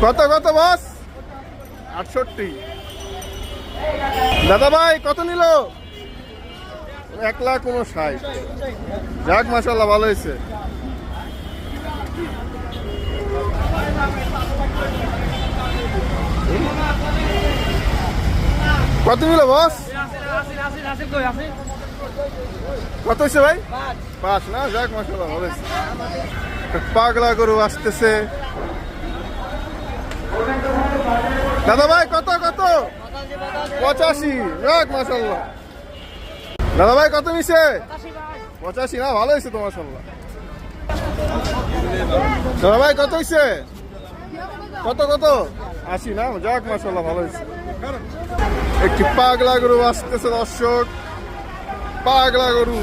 কত কত বস? 68। দাদা ভাই কত নিল? 1,59,000। যাক মাশাআল্লাহ, ভালো হয়েছে। কত নিল বস? কত হয়েছে ভাই? 5 না? যাক মাশাআল্লাহ, ভালো হয়েছে। পাগলা গরু আসতেছে। দাদা ভাই কত কত? 85। যাক মাশাআল্লাহ। দাদা ভাই কত নিছে? 85 না? ভালো হয়েছে তো মাশাআল্লাহ। দাদা ভাই কত হয়েছে? কত কত? 80 না? যাক মাশাআল্লাহ, ভালো হয়েছে। একটি পাগলা গরু আসতেছে দর্শক, পাগলা গরু।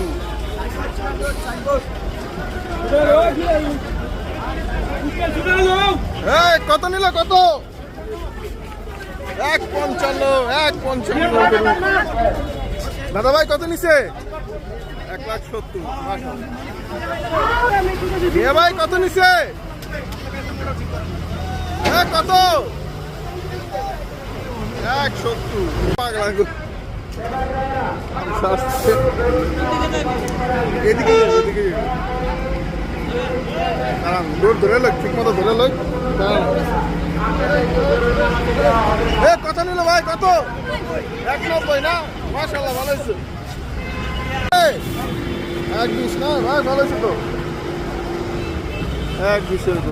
কত নিল কত? 1,55। দাদা ভাই কত নিছে? 1,70,000। ভাই কত নিছে? কত? 1,70,000। পাগলা গরু। এদিকে এদিকে ধরে লোক, ঠিক মতো ধরে লোক। কত নিল ভাই? কত? 1,90 না? মাশাআল্লাহ, ভালো হয়েছে। 1,20 না ভাই? ভালো হয়েছে তো। 1,20।